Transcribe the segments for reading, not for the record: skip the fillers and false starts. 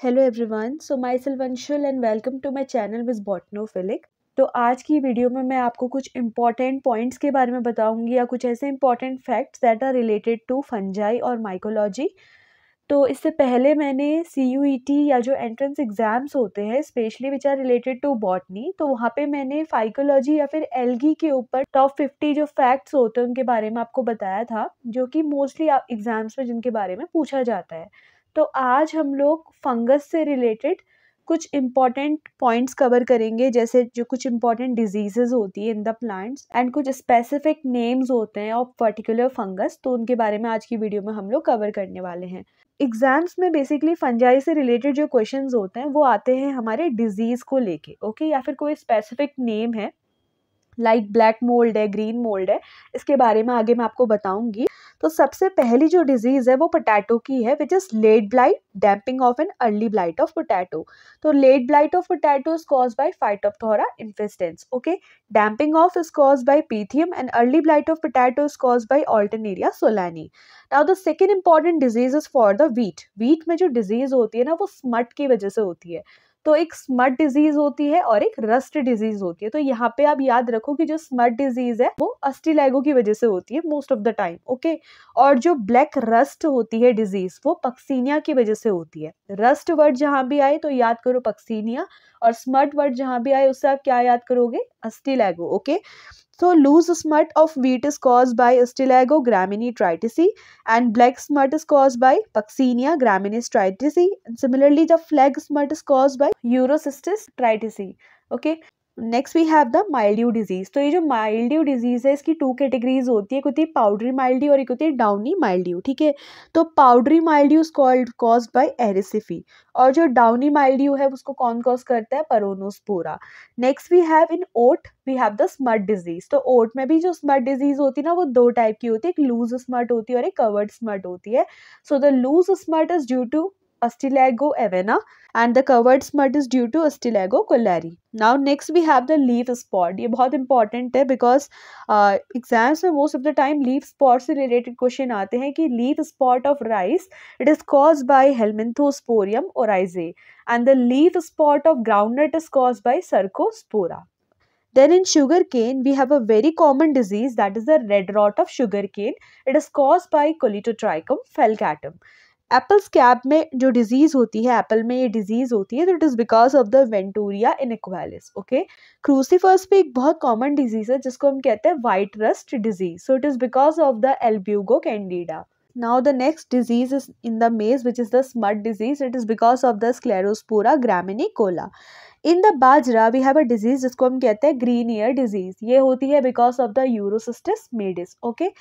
Hello everyone, so myself Anshul and welcome to my channel with botanophilic. तो आज की video में मैं आपको कुछ इंपॉर्टेंट पॉइंट्स के बारे में बताऊंगी या कुछ ऐसे important facts that are related to fungi और माइकोलॉजी। तो इससे पहले मैंने CUET या जो एंट्रेंस एग्जाम्स होते हैं specially which are related to botany, तो वहाँ पे मैंने फाइकोलॉजी या फिर एल्गी के ऊपर टॉप 50 जो फैक्ट्स होते हैं उनके बारे में आपको बताया था, जो कि मोस्टली एग्जाम्स में जिनके बारे में पूछा जाता है। तो आज हम लोग फंगस से रिलेटेड कुछ इम्पॉर्टेंट पॉइंट्स कवर करेंगे, जैसे जो कुछ इम्पॉर्टेंट डिजीजेज होती है इन द प्लांट्स एंड कुछ स्पेसिफिक नेम्स होते हैं ऑफ पर्टिकुलर फंगस, तो उनके बारे में आज की वीडियो में हम लोग कवर करने वाले हैं। एग्जाम्स में बेसिकली फंजाई से रिलेटेड जो क्वेश्चंस होते हैं वो आते हैं हमारे डिजीज को लेके, ओके, या फिर कोई स्पेसिफिक नेम है लाइक ब्लैक मोल्ड है, ग्रीन मोल्ड है, इसके बारे में आगे मैं आपको बताऊंगी। तो सबसे पहली जो डिजीज है वो पोटैटो की है, which is late blight, damping off an early blight of potato. तो late blight of potato is caused by Phytophthora infestans, okay. Damping off is caused by Pythium and early blight of potato is caused by Alternaria solani. Now the second important disease is for the wheat. Wheat में जो disease होती है ना वो smut की वजह से होती है। तो एक स्मट डिजीज होती है और एक रस्ट डिजीज होती है। तो यहाँ पे आप याद रखो कि जो स्मट डिजीज है वो अस्टिलैगो की वजह से होती है most of the time, okay. और जो ब्लैक रस्ट होती है डिजीज वो पक्सीनिया की वजह से होती है। रस्ट वर्ड जहां भी आए तो याद करो पक्सीनिया, और स्मट वर्ड जहां भी आए उससे आप क्या याद करोगे, Ustilago, okay. So loose smut of wheat is caused by Astilago gramineae tritici, and black smut is caused by Puccinia graminis tritici. And similarly, the flag smut is caused by Urocystis tritici. Okay. Next we have the mildew disease. तो ये जो mildew disease है इसकी two categories होती है, एक होती है पाउडरी माइल्ड्यू और एक होती है डाउनी माइल्ड्यू, ठीक है। तो powdery mildew is caused by Erysiphe, और जो डाउनी माइल्ड्यू है उसको कौन कॉज करता है, peronospora. Next we have in oat we have the smut disease. तो ओट में भी जो स्मट डिजीज होती है ना वो दो टाइप की होती है, एक लूज स्मट होती है और एक कवर्ड स्मट होती है। So the loose smut is due to Astilago avena and the covered smut is due to Astilago collarii. Now next we have the leaf spot. ये बहुत important है because exams में most of the time leaf spot से related question आते हैं कि leaf spot of rice it is caused by Helminthosporium oryzae and the leaf spot of groundnut is caused by Cercospora. Then in sugarcane we have a very common disease, that is the red rot of sugarcane. It is caused by Colletotrichum falcatum. Apple scab में जो disease होती है, Apple में ये disease होती है, तो it is because of the Venturia inaequalis, okay. Crucifers पे एक बहुत कॉमन डिजीज है जिसको हम कहते हैं white rust disease, so it is because of the Albugo Candida. Now the next disease is in the maize, which is the smut disease. It is because of the Sclerospora graminicola. In the bajra we have a disease जिसको हम कहते हैं green ear disease. ये होती है because of the Urocystis maidis, okay.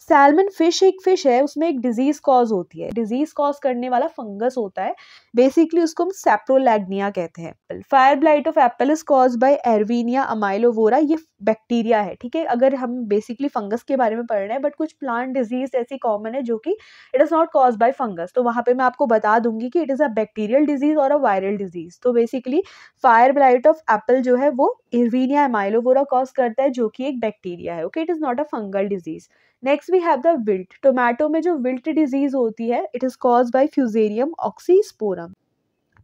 Salmon fish एक fish है, उसमें एक डिजीज कॉज होती है, डिजीज कॉज करने वाला फंगस होता है, बेसिकली उसको हम सेप्रोलैग्निया कहते हैं। Fire blight of apple is cause by Erwinia amylovora, ये बैक्टीरिया है, ठीक है। अगर हम बेसिकली फंगस के बारे में पढ़ रहे हैं, बट कुछ प्लांट डिजीज ऐसी कॉमन है जो कि it is not cause by fungus, तो वहां पे मैं आपको बता दूंगी कि it is a bacterial disease और अ वायरल डिजीज। तो basically fire blight of Apple जो है वो एरविनिया अमाइलोवोरा कॉज करता है, जो कि एक बैक्टीरिया है, okay. It is not a fungal disease. Next we have the wilt. Tomato में जो विल्ट डिजीज होती है it is caused by Fusarium oxysporum.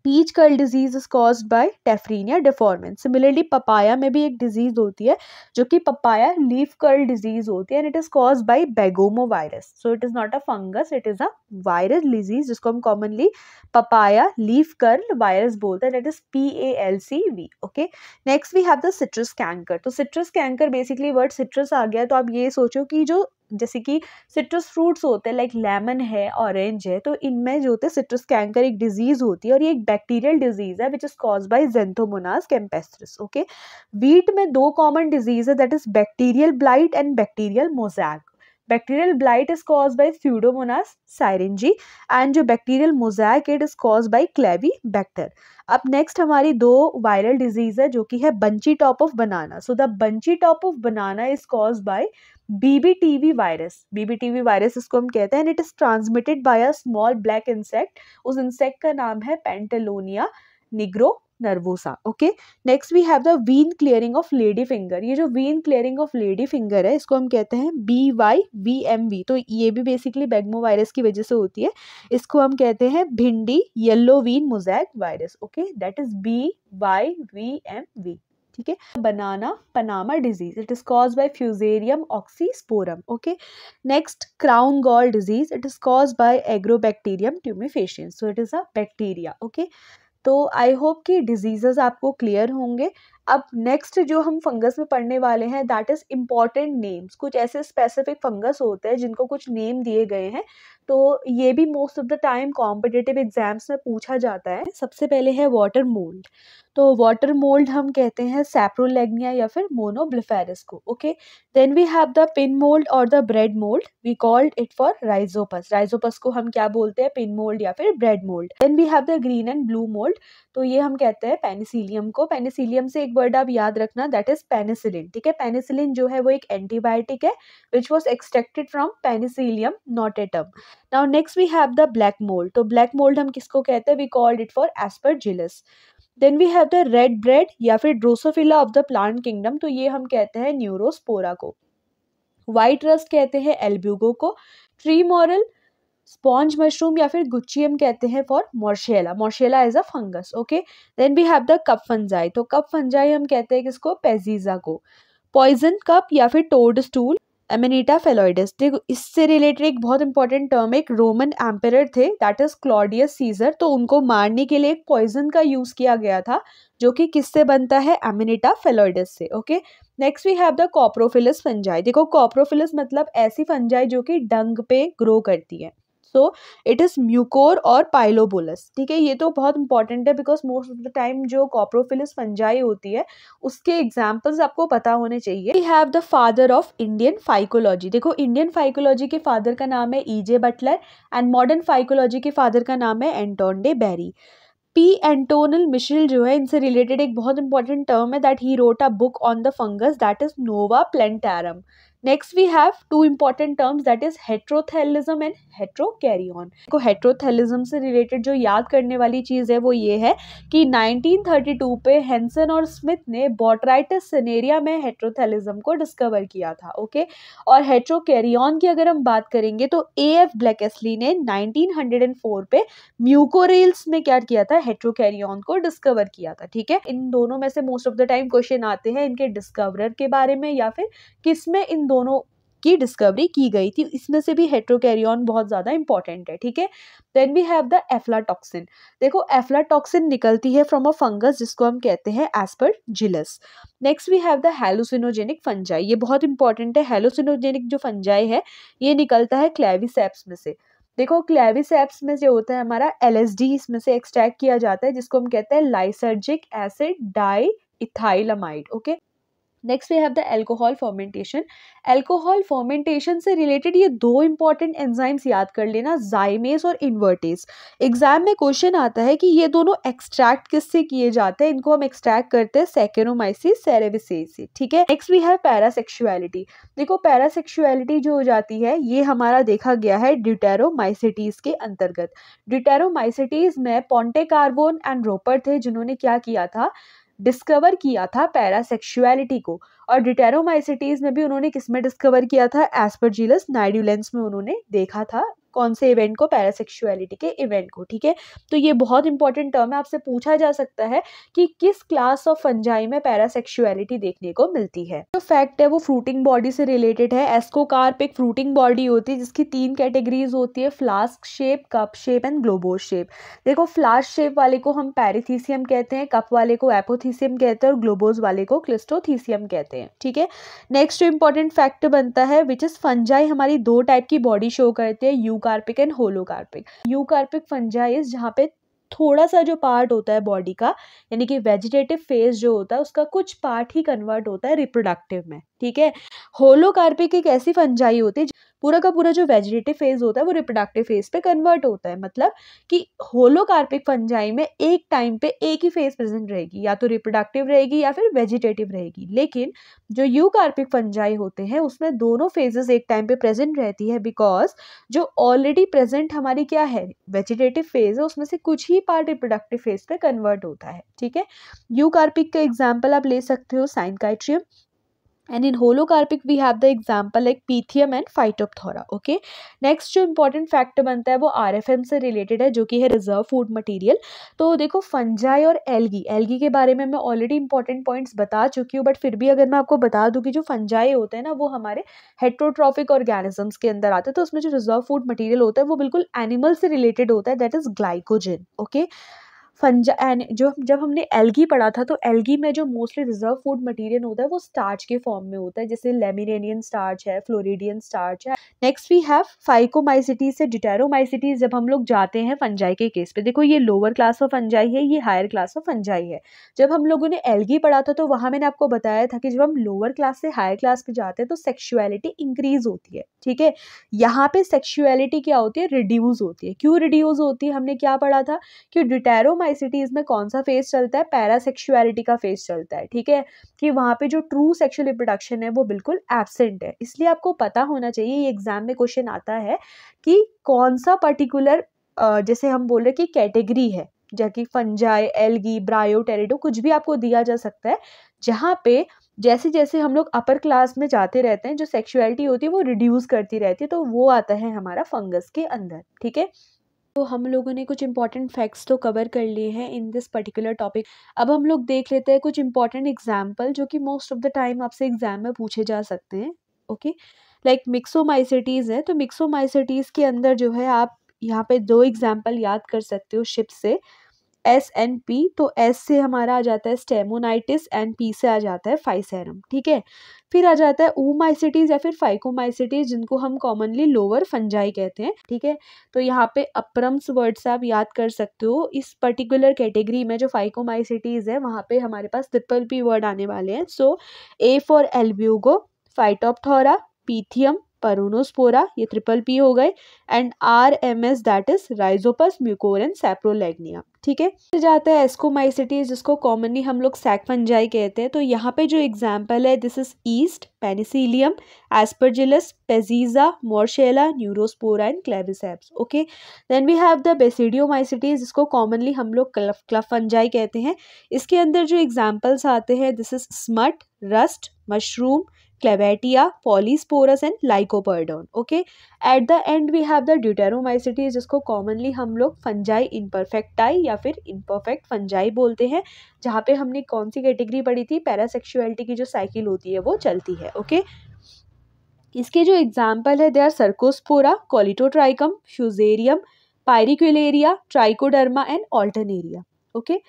Peach curl disease is caused by Taphrina deformans. Similarly papaya में भी एक disease होती है जो कि पपाया लीफ कर्ल डिजीज होती है, and it is caused by begomo virus. So it is not a fungus, it is a viral disease जिसको हम commonly papaya leaf curl virus बोलते हैं, that is PALCV, okay. Next we have the citrus canker. तो citrus canker basically word citrus आ गया, तो आप ये सोचो कि जो जैसे कि सिट्रस फ्रूट्स होते हैं लाइक लेमन है, ऑरेंज है, तो इनमें जो होते हैं सिट्रस कैंकर एक डिजीज होती है, और ये एक बैक्टीरियल डिजीज है which is caused by Xanthomonas campestris, okay. Wheat में दो कॉमन डिजीज है, that is bacterial blight and bacterial mosaic. Bacterial blight is caused by Pseudomonas syringae, and जो bacterial mosaic it is caused by Clavibacter. अब next हमारी दो viral disease है जो कि है bunchy top of banana. So the bunchy top of banana is caused by BBTV virus. BBTV virus इसको हम कहते हैं, and it is transmitted by a small black insect. उस इंसेक्ट का नाम है Pentalonia nigronervosa. Okay, next we have the vein clearing of lady finger. ये जो vein clearing of lady finger है इसको हम कहते हैं BYVMV। तो ये भी बेसिकली बेगमो वायरस की वजह से होती है। इसको हम कहते हैं bhindi yellow vein mosaic virus. Okay, that is BYVMV। ठीक है, banana Panama disease, it is caused by Fusarium oxysporum. Okay, next crown gall disease, it is caused by Agrobacterium tumefaciens, so it is a bacteria. Okay, तो I hope कि diseases आपको clear होंगे। अब next जो हम fungus में पढ़ने वाले हैं दैट इज इम्पॉर्टेंट नेम्स। कुछ ऐसे स्पेसिफिक फंगस होते हैं जिनको कुछ नेम दिए गए हैं, तो ये भी most of the time competitive exams में पूछा जाता है। सबसे पहले है वाटर मोल्ड। तो वाटर मोल्ड हम कहते हैं सैप्रोलेग्निया या फिर मोनोब्लिफेरस को। Okay, then we have the pin mould और the bread mould, we called it for Rhizopus. Rhizopus को हम क्या बोलते हैं, पिन मोल्ड या फिर bread mould. Then we have the green and blue mould, तो ये हम कहते हैं पेनिसिलियम को। पेनिसिलियम से एक वर्ड आप याद रखना, दैट इज पेनिसिलिन। ठीक है, पेनिसिलिन जो है वो एक एंटीबायोटिक है which was extracted from penicillium notatum. Now next we have the black mold. तो ब्लैक मोल्ड हम किसको कहते हैं, we called it for aspergillus. Then we have the red bread या फिर drosophila of the plant kingdom, तो ये हम कहते हैं न्यूरोस्पोरा को। व्हाइट रस्ट कहते हैं एल्ब्यूगो को। ट्री मॉरल, स्पॉन्ज मशरूम या फिर गुच्चियम कहते हैं for Morchella. Morchella is a fungus. Okay, then we have the cup fungi. तो कप फंजाई हम कहते हैं किसको, पेजीजा को। पॉइजन कप या फिर टोड स्टूल, एमेनिटा फेलोइडस। देखो इससे रिलेटेड एक बहुत इंपॉर्टेंट टर्म, एक रोमन एम्परर थे दैट इज क्लॉडियस सीजर, तो उनको मारने के लिए एक पॉइजन का यूज किया गया था जो कि किससे बनता है, एमेनिटा फेलोइडस से। Okay, next we have the coprophilous fungi. देखो कॉप्रोफिलस मतलब ऐसी फंजाई जो कि डंग पे ग्रो करती है। सो इट इज म्यूकोर और पाइलोबोलस। ठीक है, ये तो बहुत इंपॉर्टेंट है because most of the time जो कॉप्रोफिलस फंजाई होती है उसके एग्जाम्पल्स आपको पता होने चाहिए। We have the father of Indian phycology. देखो इंडियन फाइकोलॉजी के फादर का नाम है EJ Butler and modern phycology के फादर का नाम है Anton de Bary. P. Antonio Micheli जो है इनसे रिलेटेड एक बहुत इंपॉर्टेंट टर्म है that he wrote a book on the fungus that is Nova plantarum. Next we have two important terms that is heterothallism and heterokaryon. को heterothallism से related जो याद करने वाली चीज है वो ये है कि 1932 पे हेंसन और स्मिथ ने बोट्राइटिस सिनेरिया में हेट्रोथैलिज्म को डिस्कवर किया था। ओके, और हेट्रोकैरियन की अगर हम बात करेंगे तो AF ब्लैकेस्ली ने 1904 पे म्यूकोरेल्स में क्या किया था, हेट्रोकैरियन को डिस्कवर किया था। ठीक है, इन दोनों में से most of the time question आते हैं इनके डिस्कवरर के बारे में या फिर किसमें इन दोनों की डिस्कवरी की गई थी, इसमें से भी हेट्रोकैरियन बहुत ज्यादा इंपॉर्टेंट है। ठीक है, then we have the aflatoxin. देखो एफ्लाटॉक्सिन निकलती है फ्रॉम अ फंगस जिसको हम कहते हैं aspergillus. Next we have the hallucinogenic fungi. ये बहुत इंपॉर्टेंट है। हेलुसिनोजेनिक जो फंजाई है ये निकलता है क्लेविसेप्स में से। देखो क्लेविसेप्स में जो होता है हमारा LSD इसमें से एक्सट्रैक्ट किया जाता है जिसको हम कहते हैं lysergic acid diethylamide. Okay, next we have the alcohol fermentation. Alcohol fermentation से रिलेटेड ये दो इंपॉर्टेंट एंजाइम्स याद कर लेना, जाइमेस और इन्वर्टेस। एग्जाम में क्वेश्चन आता है कि ये दोनों एक्सट्रैक्ट किससे किए जाते हैं, इनको हम एक्सट्रैक्ट करते हैं सैकेरोमाइसिस सेरेविसेस से। ठीक है, नेक्स्ट वी हैव पैरासेक्सुअलिटी। देखो पैरासेक्सुअलिटी जो हो जाती है ये हमारा देखा गया है ड्यूटेरोमाइसिटीज के अंतर्गत। ड्यूटेरोमाइसिटीज में पोंटेकार्बोन एंड रोपर थे जिन्होंने क्या किया था, डिस्कवर किया था पैरासेक्सुअलिटी को। और ड्यूटेरोमाइसिटीज में भी उन्होंने किसमें डिस्कवर किया था, एस्परजिलस नाइड्यूलेंस में उन्होंने देखा था कौन से इवेंट को, पैरासेक्सुअलिटी के इवेंट को। ठीक है, तो ये बहुत इंपॉर्टेंट टर्म है, आपसे पूछा जा सकता है कि किस क्लास ऑफ फंजाई में पैरासेक्सुअलिटी देखने को मिलती है। जो फैक्ट है वो फ्रूटिंग बॉडी से रिलेटेड है। एस्कोकार्प एक फ्रूटिंग बॉडी होती है जिसकी 3 कैटेगरीज होती है, flask shape, cup shape and globose shape. देखो फ्लास्क शेप वाले को हम पैरिथीसियम कहते हैं, कप वाले को एपोथीसियम कहते हैं और ग्लोबोस वाले को क्लिस्टोथीसियम कहते हैं। ठीक है, नेक्स्ट जो इंपॉर्टेंट फैक्ट बनता है विच इज फंजाई हमारी 2 टाइप की बॉडी शो करते हैं, यूकार्पिक एंड होलोकार्पिक। यूकार्पिक फंजाई जहाँ पे थोड़ा सा जो पार्ट होता है बॉडी का यानी कि वेजिटेटिव फेज जो होता है उसका कुछ पार्ट ही कन्वर्ट होता है रिप्रोडक्टिव में। ठीक है, होलोकार्पिक एक ऐसी फंजाई होती है पूरा का पूरा जो वेजिटेटिव फेज होता है वो रिप्रोडक्टिव फेज पे कन्वर्ट होता है। मतलब कि होलोकार्पिक फंजाई में एक टाइम पे एक ही फेज प्रेजेंट रहेगी, या तो रिप्रोडक्टिव रहेगी या फिर वेजिटेटिव रहेगी। लेकिन जो यूकार्पिक फंजाई होते हैं उसमें दोनों फेजेस एक टाइम पे प्रेजेंट रहती है, बिकॉज जो ऑलरेडी प्रेजेंट हमारी क्या है, वेजिटेटिव फेज है, उसमें से कुछ ही पार्ट रिप्रोडक्टिव फेज पे कन्वर्ट होता है। ठीक है, यूकार्पिक का एग्जाम्पल आप ले सकते हो साइनकाइट्रियम, and in holocarpic we have the example like Pythium and Phytophthora. Okay, next जो important फैक्ट बनता है वो RFM से रिलेटेड है, जो कि है रिजर्व फूड मटेरियल। तो देखो फंजाई और एल्गी के बारे में मैं ऑलरेडी इंपॉर्टेंट पॉइंट्स बता चुकी हूँ, बट फिर भी अगर मैं आपको बता दूँ कि जो फंजाई होते हैं ना वो हमारे हेट्रोट्रॉफिक ऑर्गेनिजम्स के अंदर आते हैं, तो उसमें जो रिजर्व फूड मटेरियल होता है वो बिल्कुल एनिमल से रिलेटेड होता है, दैट इज ग्लाइकोजन। ओके, जो जब हमने एल्गी पढ़ा था तो एल्गी में जो मोस्टली रिजर्व फूड मटेरियल होता है वो स्टार्च के फॉर्म में होता है, जैसे लेमिनेनियन स्टार्च है, फ्लोरिडियन स्टार्च है। नेक्स्ट वी हैव फाइकोमाइसिटीज से डिटेरोमाइसिटीज। जब हम लोग जाते हैं फंजाई के केस पे, देखो ये लोअर क्लास ऑफ फंजाई है, ये हायर क्लास ऑफ फंजाई है। जब हम लोगों ने एल्गी पढ़ा था तो वहां मैंने आपको बताया था कि जब हम लोअर क्लास से हायर क्लास पे जाते हैं तो सेक्सुअलिटी इंक्रीज होती है। ठीक है, यहाँ पे सेक्सुअलिटी क्या होती है, रिड्यूस होती है। क्यों रिड्यूस होती है, हमने क्या पढ़ा था कि डिटेरोमाइसिटीज में कौन सा फेज चलता है, पैरासेक्सुअलिटी का फेज चलता है। ठीक है, कि वहां पे जो ट्रू सेक्सुअल रिप्रोडक्शन है वो बिल्कुल एब्सेंट है। इसलिए आपको पता होना चाहिए, ये एग्जाम में क्वेश्चन आता है कि कौन सा पर्टिकुलर जैसे हम बोल रहे कि कैटेगरी है, जैसे फंजाई, एल्गी, ब्रायो, टेरिडो, कुछ भी आपको दिया जा सकता है, जहाँ पे जैसे जैसे हम लोग अपर क्लास में जाते रहते हैं जो सेक्सुअलिटी होती है वो रिड्यूस करती रहती है, तो वो आता है हमारा फंगस के अंदर। ठीक है, तो हम लोगों ने कुछ इंपॉर्टेंट फैक्ट्स तो कवर कर लिए हैं इन दिस पर्टिकुलर टॉपिक। अब हम लोग देख लेते हैं कुछ इंपॉर्टेंट एग्जाम्पल जो कि मोस्ट ऑफ द टाइम आपसे एग्जाम में पूछे जा सकते हैं। ओके, लाइक मिक्सोमाइसिटीज है, तो मिक्सोमाइसिटीज के अंदर जो है आप यहाँ पे दो एग्जाम्पल याद कर सकते हो शिप से, एस एंड पी। तो एस से हमारा आ जाता है स्टेमोनाइटिस एंड पी से आ जाता है फाइसेरम। ठीक है, फिर आ जाता है oomaइसिटीज या फिर फाइकोमाइसिटीज, जिनको हम कॉमनली लोअर फंजाई कहते हैं। ठीक है, तो यहाँ पे अप्रम्स वर्ड से आप याद कर सकते हो। इस पर्टिकुलर कैटेगरी में जो फाइकोमाइसिटीज है वहाँ पे हमारे पास ट्रिपल पी वर्ड आने वाले हैं। So A for Albugo, Phytophthora, Pythium, Peronospora, ये ट्रिपल पी हो गए, and RMS that is Rhizopus, Mucor, Saprolegnia. ठीक है, फिर जाता है एस्कोमाइसिटीज, जिसको कॉमनली हम लोग सैक फंजाई कहते हैं। तो यहाँ पे जो एग्जाम्पल है, this is yeast, Penicillium, Aspergillus, Peziza, Morchella, Neurospora and Claviceps. Okay, then we have the Basidiomycetes, जिसको कॉमनली हम लोग क्लफ फंजाई कहते हैं। इसके अंदर जो एग्जाम्पल्स आते हैं, this is smut, rust, mushroom, Clavatia, Polyporus and Lycoperdon. Okay, at the end we have the Deuteromycetes, जिसको कॉमनली हम लोग फंजाई इम्परफेक्टाई या फिर इम्परफेक्ट फंजाई बोलते हैं, जहाँ पे हमने कौन सी कैटेगरी पढ़ी थी, पैरासेक्सुअलिटी की जो साइकिल होती है वो चलती है। ओके, इसके जो एग्जाम्पल है, they are Cercospora, Colletotrichum, Fusarium, Pyricularia, Trichoderma and Alternaria. Okay,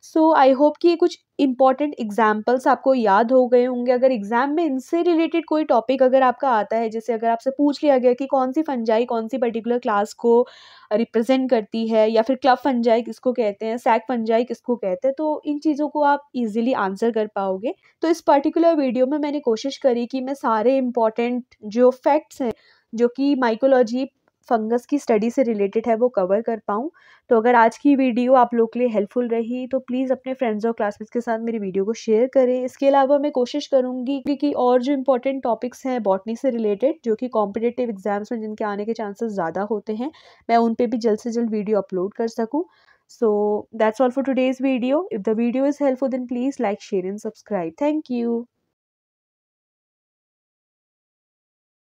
so I hope कि ये कुछ इंपॉर्टेंट एग्जाम्पल्स आपको याद हो गए होंगे। अगर एग्जाम में इनसे रिलेटेड कोई टॉपिक अगर आपका आता है, जैसे अगर आपसे पूछ लिया गया कि कौन सी फंजाई कौन सी पर्टिकुलर क्लास को रिप्रेजेंट करती है, या फिर क्लब फंजाई किसको कहते हैं, सैक फंजाई किसको कहते हैं, तो इन चीज़ों को आप इजीली आंसर कर पाओगे। तो इस पर्टिकुलर वीडियो में मैंने कोशिश करी कि मैं सारे इंपॉर्टेंट जो फैक्ट्स हैं जो कि माइकोलॉजी फंगस की स्टडी से रिलेटेड है वो कवर कर पाऊँ। तो अगर आज की वीडियो आप लोग के लिए हेल्पफुल रही तो प्लीज़ अपने फ्रेंड्स और क्लासमेट्स के साथ मेरी वीडियो को शेयर करें। इसके अलावा मैं कोशिश करूँगी कि और जो इंपॉर्टेंट टॉपिक्स हैं बॉटनी से रिलेटेड, जो कि कॉम्पिटिटिव एग्जाम्स में जिनके आने के चांसेस ज़्यादा होते हैं, मैं उन पर भी जल्द से जल्द वीडियो अपलोड कर सकूँ। So that's all for today's video. If the video is helpful, then please like, share and subscribe. Thank you.